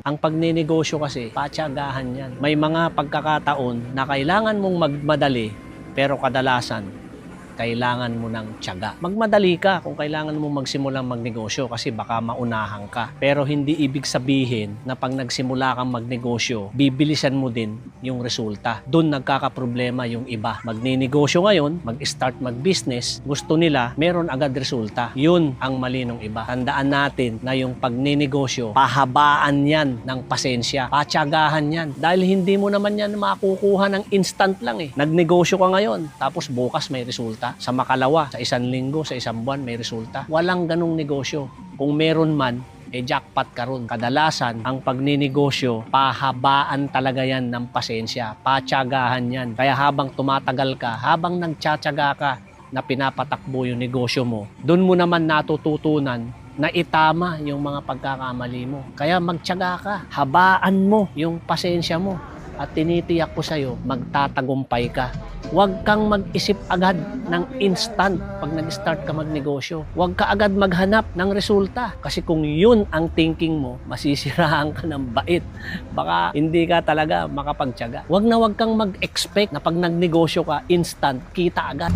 yan. Ang pagninegosyo kasi, patsagahan yan. May mga pagkakataon na kailangan mong magmadali, pero kadalasan, kailangan mo ng tiyaga. Magmadali ka kung kailangan mo magsimulang magnegosyo kasi baka maunahan ka. Pero hindi ibig sabihin na pag nagsimula kang magnegosyo, bibilisan mo din yung resulta. Doon nagkakaproblema yung iba. Magninegosyo ngayon, mag-start mag-business, gusto nila, meron agad resulta. Yun ang mali ng iba. Tandaan natin na yung pagninegosyo, pahabaan yan ng pasensya. Patsagahan yan. Dahil hindi mo naman yan makukuha ng instant lang eh. Nagnegosyo ka ngayon, tapos bukas may resulta. Sa makalawa, sa isang linggo, sa isang buwan, may resulta. Walang ganong negosyo. Kung meron man, jackpot ka ron. Kadalasan, ang pagninegosyo, pahabaan talaga yan ng pasensya. Patsagahan yan. Kaya habang tumatagal ka, habang nagtsatsaga ka na pinapatakbo yung negosyo mo, doon mo naman natututunan na itama yung mga pagkakamali mo. Kaya magtsaga ka. Habaan mo yung pasensya mo. At tinitiyak ko sa'yo, magtatagumpay ka. Huwag kang mag-isip agad ng instant pag nag-start ka magnegosyo. Huwag ka agad maghanap ng resulta. Kasi kung yun ang thinking mo, masisiraan ka ng bait. Baka hindi ka talaga makapagtiyaga. Huwag kang mag-expect na pag nagnegosyo ka, instant, kita agad.